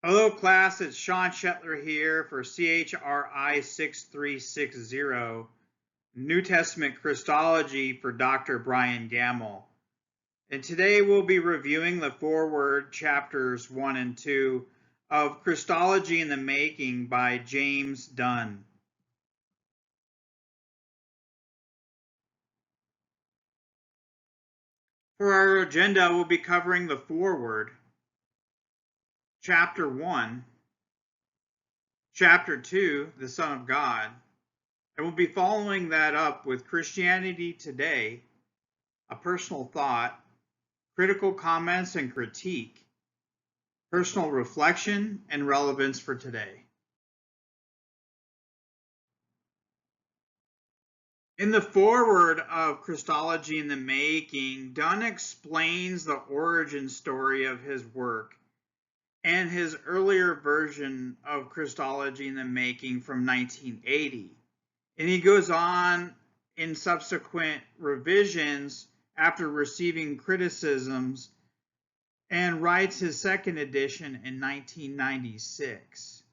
Hello class, it's Sean Shetler here for CHRI 6360, New Testament Christology for Dr. Brian Gamble. And today we'll be reviewing the Foreword chapters 1 and 2 of Christology in the Making by James Dunn. For our agenda, we'll be covering the Foreword, Chapter 1, Chapter 2, the Son of God, and we'll be following that up with Christianity Today, a personal thought, critical comments and critique, personal reflection, and relevance for today. In the foreword of Christology in the Making, Dunn explains the origin story of his work and his earlier version of Christology in the Making from 1980. And he goes on in subsequent revisions after receiving criticisms and writes his second edition in 1996.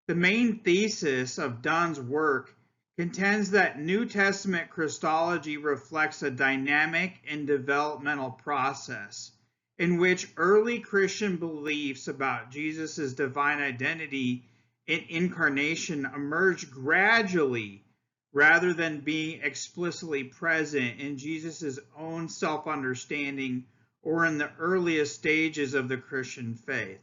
The main thesis of Dunn's work contends that New Testament Christology reflects a dynamic and developmental process in which early Christian beliefs about Jesus' divine identity and incarnation emerged gradually rather than being explicitly present in Jesus' own self-understanding or in the earliest stages of the Christian faith.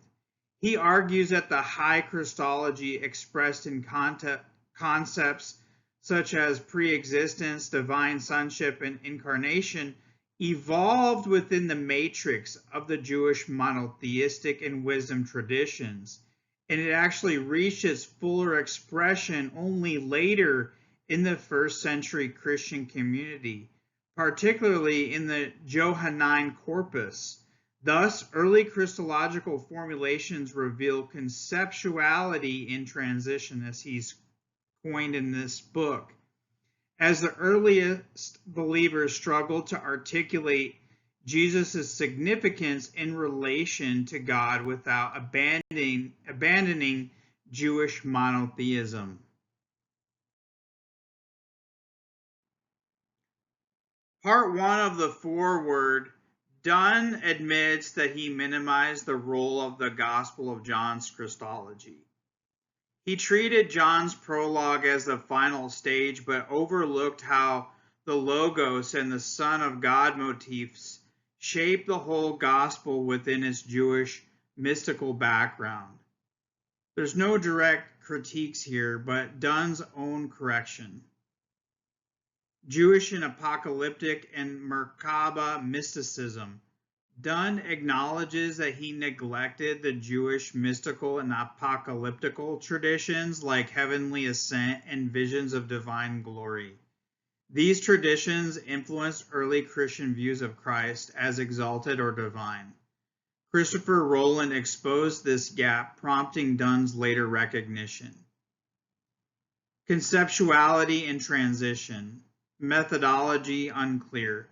He argues that the high Christology expressed in concepts such as pre-existence, divine sonship, and incarnation evolved within the matrix of the Jewish monotheistic and wisdom traditions, and it actually reached its fuller expression only later in the first century Christian community, particularly in the Johannine corpus. Thus, early Christological formulations reveal conceptuality in transition, as he's coined in this book. As the earliest believers struggled to articulate Jesus' significance in relation to God without abandoning Jewish monotheism. Part 1 of the foreword, Dunn admits that he minimized the role of the Gospel of John's Christology. He treated John's prologue as the final stage, but overlooked how the Logos and the Son of God motifs shape the whole Gospel within its Jewish mystical background. There's no direct critiques here, but Dunn's own correction. Jewish and apocalyptic and Merkaba mysticism. Dunn acknowledges that he neglected the Jewish mystical and apocalyptical traditions like heavenly ascent and visions of divine glory. These traditions influenced early Christian views of Christ as exalted or divine. Christopher Rowland exposed this gap, prompting Dunn's later recognition. Conceptuality and transition. Methodology unclear.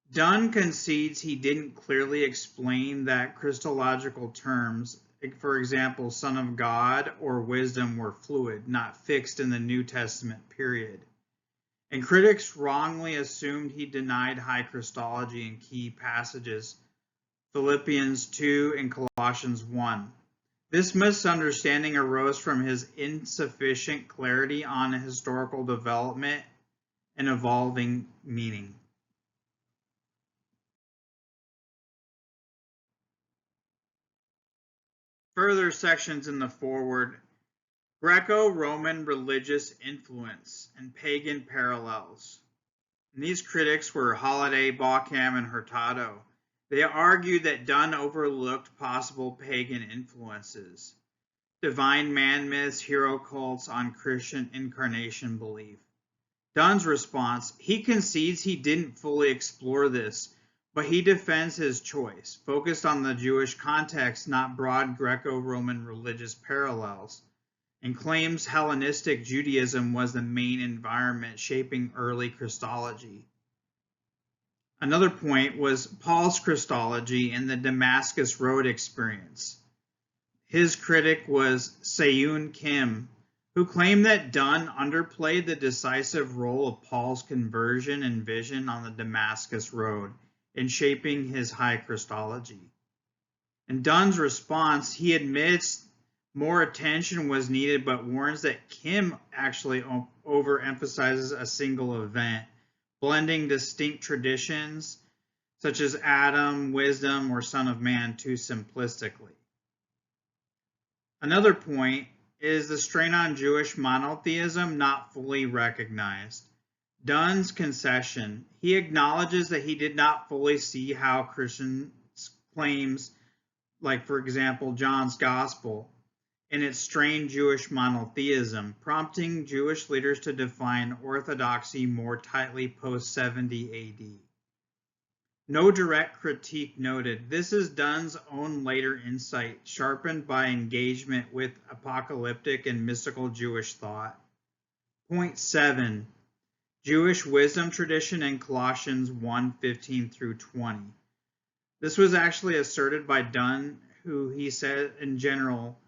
Dunn concedes he didn't clearly explain that Christological terms, for example, Son of God or wisdom, were fluid, not fixed in the New Testament period. And critics wrongly assumed he denied high Christology in key passages, Philippians 2 and Colossians 1. This misunderstanding arose from his insufficient clarity on historical development and evolving meaning. Further sections in the foreword, Greco-Roman religious influence and pagan parallels. And these critics were Holliday, Bauckham, and Hurtado. They argued that Dunn overlooked possible pagan influences, divine man myths, hero cults on Christian incarnation belief. Dunn's response, he concedes he didn't fully explore this, but he defends his choice, focused on the Jewish context, not broad Greco-Roman religious parallels, and claims Hellenistic Judaism was the main environment shaping early Christology. Another point was Paul's Christology and the Damascus Road experience. His critic was Seun Kim, who claimed that Dunn underplayed the decisive role of Paul's conversion and vision on the Damascus Road in shaping his high Christology. In Dunn's response, he admits more attention was needed, but warns that Kim actually overemphasizes a single event, blending distinct traditions such as Adam, wisdom, or Son of Man too simplistically. Another point is the strain on Jewish monotheism not fully recognized. Dunn's concession, he acknowledges that he did not fully see how Christians' claims, like for example John's Gospel, in its strained Jewish monotheism, prompting Jewish leaders to define orthodoxy more tightly post-70 AD. No direct critique noted. This is Dunn's own later insight, sharpened by engagement with apocalyptic and mystical Jewish thought. Point 7. Jewish wisdom tradition in Colossians 1:15 through 20. This was actually asserted by Dunn, who he said in general,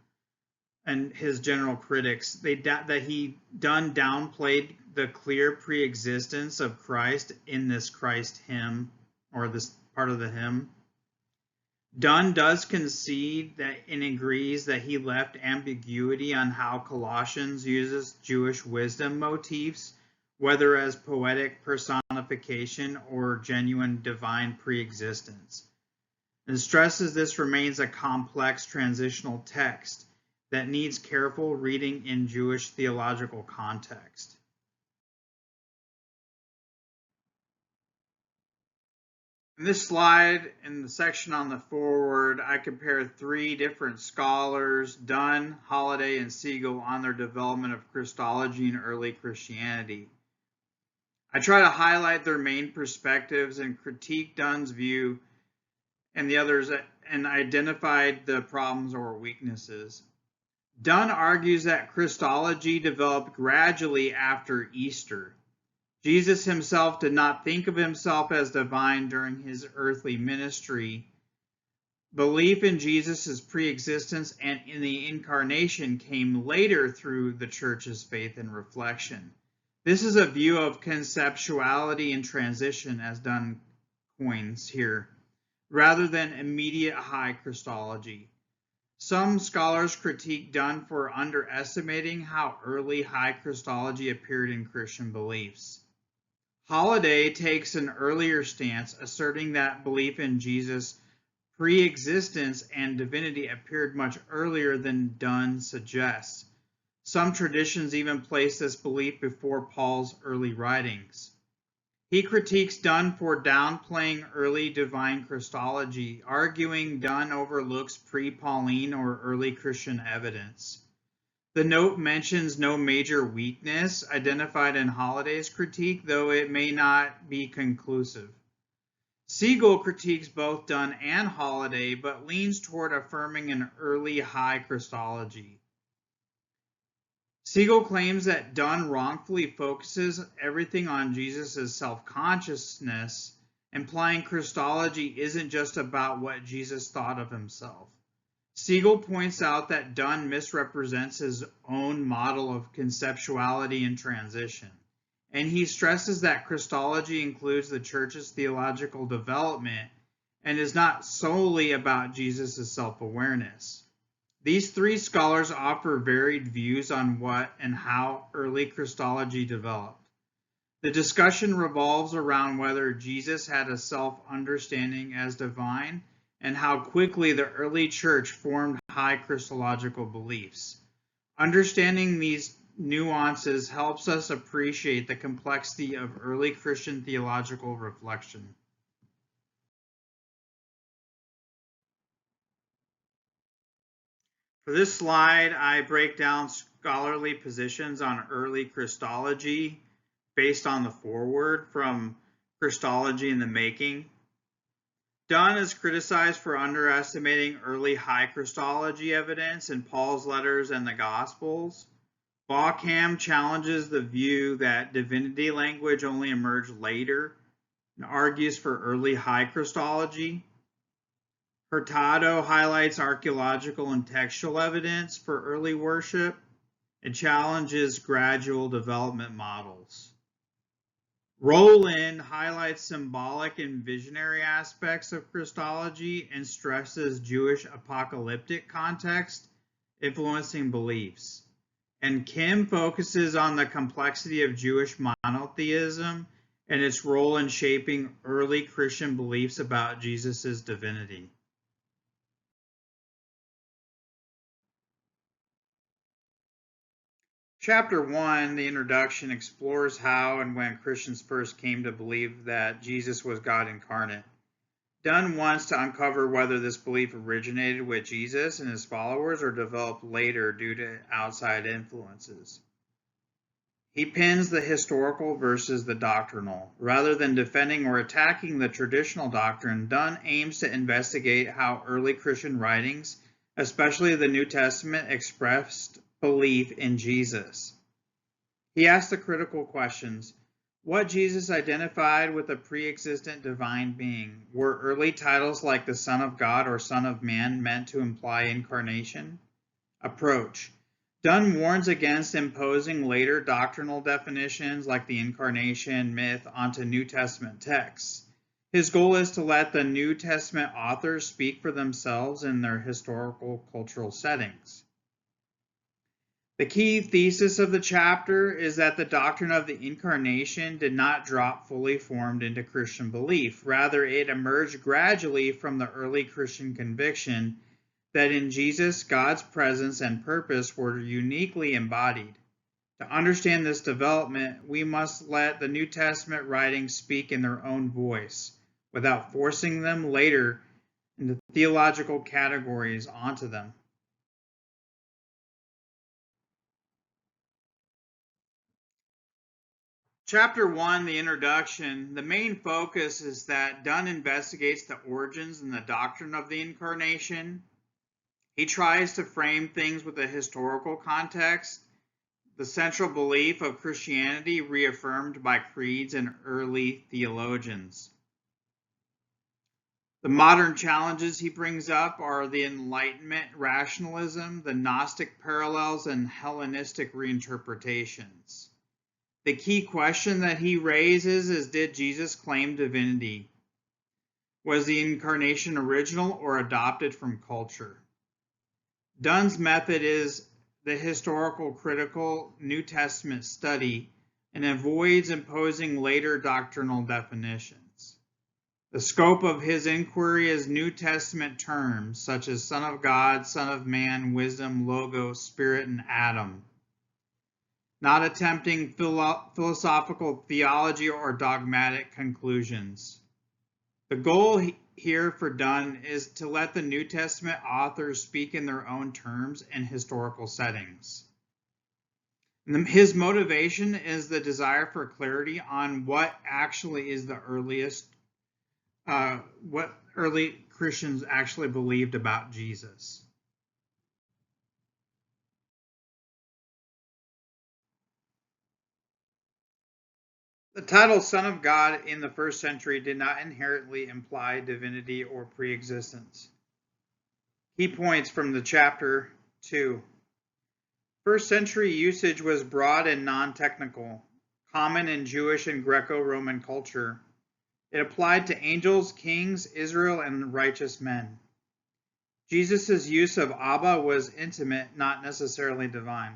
and his general critics, Dunn downplayed the clear pre-existence of Christ in this Christ hymn, or this part of the hymn. Dunn does concede that and agrees that he left ambiguity on how Colossians uses Jewish wisdom motifs, whether as poetic personification or genuine divine pre-existence, and stresses this remains a complex transitional text that needs careful reading in Jewish theological context. In this slide, in the section on the foreword, I compare three different scholars, Dunn, Holliday, and Siegel, on their development of Christology in early Christianity. I try to highlight their main perspectives and critique Dunn's view and the others, and identified the problems or weaknesses. Dunn argues that Christology developed gradually after Easter. Jesus himself did not think of himself as divine during his earthly ministry. Belief in Jesus' pre-existence and in the incarnation came later through the church's faith and reflection. This is a view of conceptuality and transition, as Dunn coins here, rather than immediate high Christology. Some scholars critique Dunn for underestimating how early high Christology appeared in Christian beliefs. Holliday takes an earlier stance, asserting that belief in Jesus' pre-existence and divinity appeared much earlier than Dunn suggests. Some traditions even place this belief before Paul's early writings. He critiques Dunn for downplaying early divine Christology, arguing Dunn overlooks pre-Pauline or early Christian evidence. The note mentions no major weakness identified in Holliday's critique, though it may not be conclusive. Siegel critiques both Dunn and Holliday, but leans toward affirming an early high Christology. Siegel claims that Dunn wrongfully focuses everything on Jesus' self-consciousness, implying Christology isn't just about what Jesus thought of himself. Siegel points out that Dunn misrepresents his own model of conceptuality and transition, and he stresses that Christology includes the church's theological development and is not solely about Jesus' self-awareness. These three scholars offer varied views on what and how early Christology developed. The discussion revolves around whether Jesus had a self-understanding as divine and how quickly the early church formed high Christological beliefs. Understanding these nuances helps us appreciate the complexity of early Christian theological reflection. For this slide, I break down scholarly positions on early Christology based on the foreword from Christology in the Making. Dunn is criticized for underestimating early high Christology evidence in Paul's letters and the Gospels. Bauckham challenges the view that divinity language only emerged later and argues for early high Christology. Hurtado highlights archaeological and textual evidence for early worship and challenges gradual development models. Rowland highlights symbolic and visionary aspects of Christology and stresses Jewish apocalyptic context influencing beliefs. And Kim focuses on the complexity of Jewish monotheism and its role in shaping early Christian beliefs about Jesus' divinity. Chapter 1, the introduction, explores how and when Christians first came to believe that Jesus was God incarnate. Dunn wants to uncover whether this belief originated with Jesus and his followers or developed later due to outside influences. He pins the historical versus the doctrinal. Rather than defending or attacking the traditional doctrine, Dunn aims to investigate how early Christian writings, especially the New Testament, expressed belief in Jesus. He asks the critical questions. What Jesus identified with a pre-existent divine being? Were early titles like the Son of God or Son of Man meant to imply incarnation? Approach. Dunn warns against imposing later doctrinal definitions like the incarnation myth onto New Testament texts. His goal is to let the New Testament authors speak for themselves in their historical cultural settings. The key thesis of the chapter is that the doctrine of the incarnation did not drop fully formed into Christian belief. Rather, it emerged gradually from the early Christian conviction that in Jesus, God's presence and purpose were uniquely embodied. To understand this development, we must let the New Testament writings speak in their own voice, without forcing them later into theological categories onto them. Chapter 1, the introduction, the main focus is that Dunn investigates the origins and the doctrine of the incarnation. He tries to frame things with a historical context, the central belief of Christianity reaffirmed by creeds and early theologians. The modern challenges he brings up are the Enlightenment rationalism, the Gnostic parallels, and Hellenistic reinterpretations. The key question that he raises is, did Jesus claim divinity? Was the incarnation original or adopted from culture? Dunn's method is the historical critical New Testament study and avoids imposing later doctrinal definitions. The scope of his inquiry is New Testament terms such as Son of God, Son of Man, Wisdom, Logos, Spirit, and Adam. Not attempting philosophical theology or dogmatic conclusions. The goal here for Dunn is to let the New Testament authors speak in their own terms and historical settings. And his motivation is the desire for clarity on what actually is the earliest, what early Christians actually believed about Jesus. The title Son of God in the first century did not inherently imply divinity or pre-existence. Key points from the chapter 2. First century usage was broad and non-technical, common in Jewish and Greco-Roman culture. It applied to angels, kings, Israel, and righteous men. Jesus' use of Abba was intimate, not necessarily divine.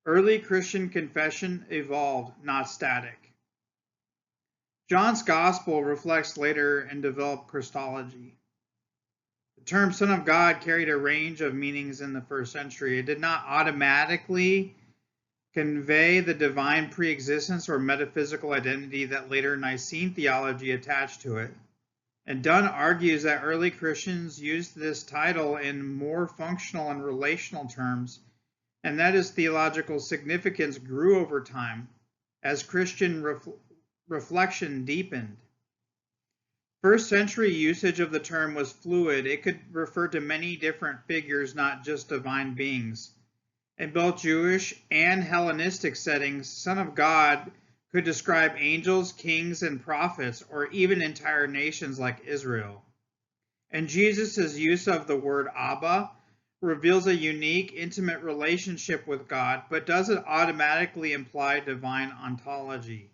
Early Christian confession evolved, not static. John's Gospel reflects later and developed Christology. The term Son of God carried a range of meanings in the first century. It did not automatically convey the divine preexistence or metaphysical identity that later Nicene theology attached to it. And Dunn argues that early Christians used this title in more functional and relational terms, and that its theological significance grew over time as Christian reflection deepened. First century usage of the term was fluid. It could refer to many different figures, not just divine beings. In both Jewish and Hellenistic settings, Son of God could describe angels, kings, and prophets, or even entire nations like Israel. And Jesus' use of the word Abba reveals a unique, intimate relationship with God, but doesn't automatically imply divine ontology.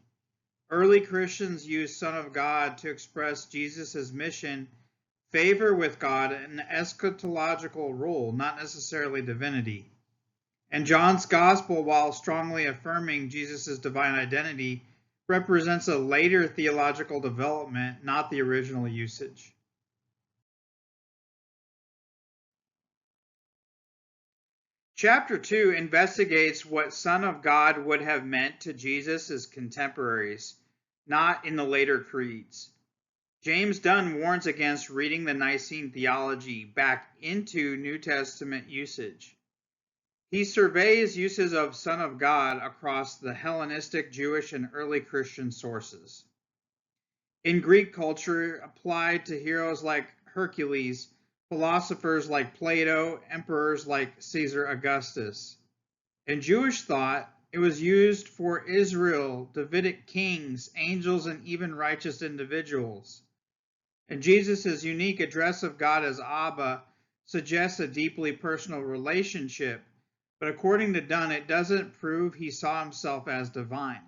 Early Christians used Son of God to express Jesus' mission, favor with God, and eschatological role, not necessarily divinity. And John's Gospel, while strongly affirming Jesus' divine identity, represents a later theological development, not the original usage. Chapter 2 investigates what Son of God would have meant to Jesus' contemporaries, not in the later creeds. James Dunn warns against reading the Nicene theology back into New Testament usage. He surveys uses of Son of God across the Hellenistic, Jewish, and early Christian sources. In Greek culture, applied to heroes like Hercules, philosophers like Plato, emperors like Caesar Augustus. In Jewish thought, it was used for Israel, Davidic kings, angels, and even righteous individuals. And Jesus' unique address of God as Abba suggests a deeply personal relationship, but according to Dunn, it doesn't prove he saw himself as divine.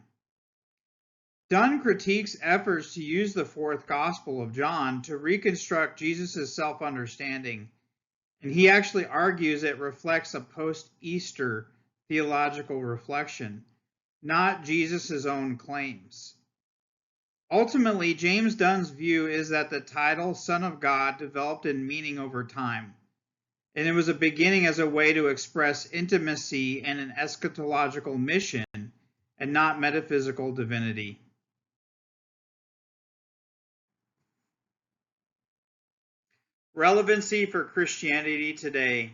Dunn critiques efforts to use the fourth Gospel of John to reconstruct Jesus' self-understanding, and he actually argues it reflects a post-Easter theological reflection, not Jesus' own claims. Ultimately, James Dunn's view is that the title Son of God developed in meaning over time, and it was a beginning as a way to express intimacy and an eschatological mission, and not metaphysical divinity. Relevancy for Christianity today.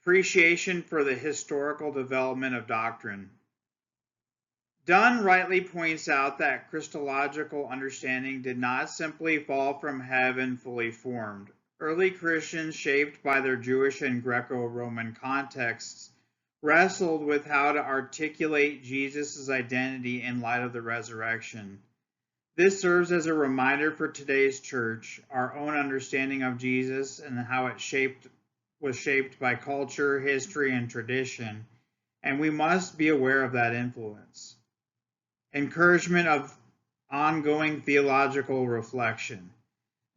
Appreciation for the historical development of doctrine. Dunn rightly points out that Christological understanding did not simply fall from heaven fully formed. Early Christians, shaped by their Jewish and Greco-Roman contexts, wrestled with how to articulate Jesus' identity in light of the resurrection. This serves as a reminder for today's church, our own understanding of Jesus and how it was shaped by culture, history, and tradition, and we must be aware of that influence. Encouragement of ongoing theological reflection.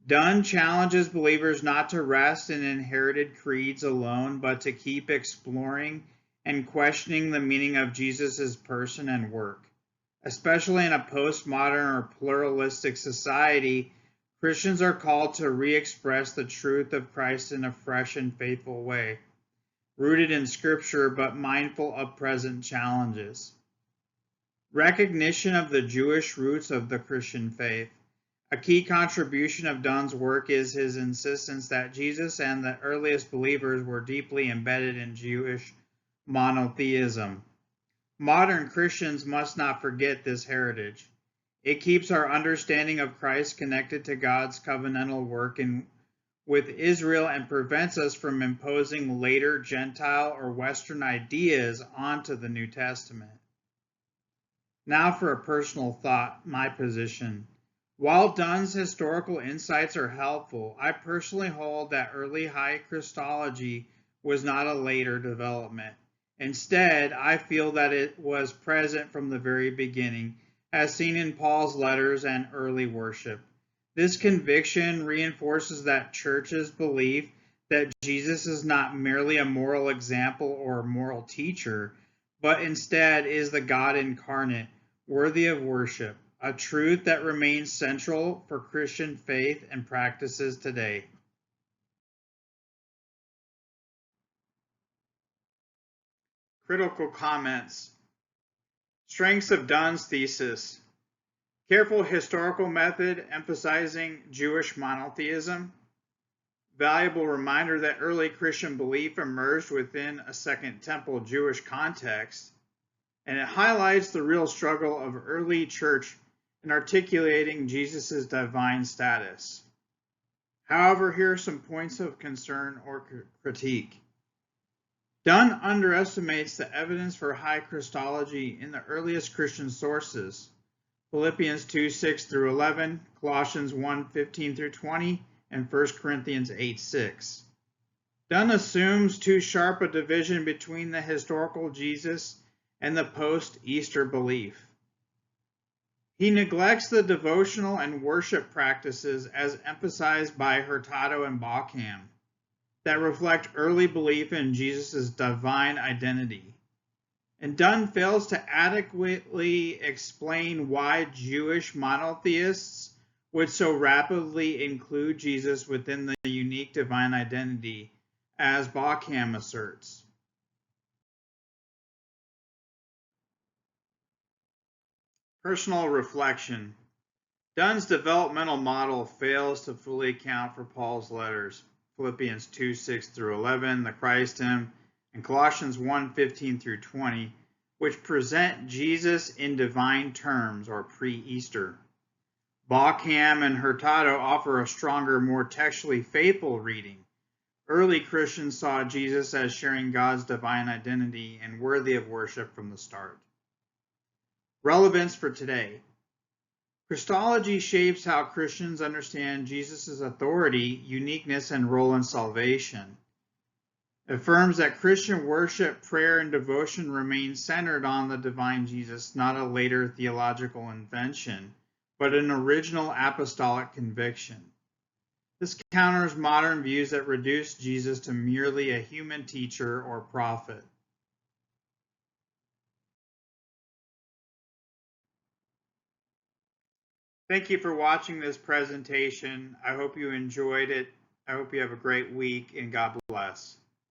Dunn challenges believers not to rest in inherited creeds alone, but to keep exploring and questioning the meaning of Jesus' person and work. Especially in a postmodern or pluralistic society, Christians are called to re-express the truth of Christ in a fresh and faithful way, rooted in Scripture but mindful of present challenges. Recognition of the Jewish roots of the Christian faith. A key contribution of Dunn's work is his insistence that Jesus and the earliest believers were deeply embedded in Jewish monotheism. Modern Christians must not forget this heritage. It keeps our understanding of Christ connected to God's covenantal work with Israel and prevents us from imposing later Gentile or Western ideas onto the New Testament. Now for a personal thought, my position. While Dunn's historical insights are helpful, I personally hold that early high Christology was not a later development. Instead, I feel that it was present from the very beginning, as seen in Paul's letters and early worship. This conviction reinforces that church's belief that Jesus is not merely a moral example or a moral teacher, but instead is the God incarnate, worthy of worship, a truth that remains central for Christian faith and practices today. Critical comments. Strengths of Dunn's thesis. Careful historical method emphasizing Jewish monotheism. Valuable reminder that early Christian belief emerged within a Second Temple Jewish context. And it highlights the real struggle of early church in articulating Jesus' divine status. However, here are some points of concern or critique. Dunn underestimates the evidence for high Christology in the earliest Christian sources, Philippians 2:6 through 11, Colossians 1:15 through 20, and 1 Corinthians 8:6. Dunn assumes too sharp a division between the historical Jesus and the post-Easter belief. He neglects the devotional and worship practices as emphasized by Hurtado and Bauckham that reflect early belief in Jesus' divine identity. And Dunn fails to adequately explain why Jewish monotheists would so rapidly include Jesus within the unique divine identity, as Bauckham asserts. Personal reflection. Dunn's developmental model fails to fully account for Paul's letters, Philippians 2:6 through 11, the Christ hymn, and Colossians 1:15 through 20, which present Jesus in divine terms or pre-Easter. Bauckham and Hurtado offer a stronger, more textually faithful reading. Early Christians saw Jesus as sharing God's divine identity and worthy of worship from the start. Relevance for today. Christology shapes how Christians understand Jesus' authority, uniqueness, and role in salvation. It affirms that Christian worship, prayer, and devotion remain centered on the divine Jesus, not a later theological invention, but an original apostolic conviction. This counters modern views that reduce Jesus to merely a human teacher or prophet. Thank you for watching this presentation. I hope you enjoyed it. I hope you have a great week, and God bless.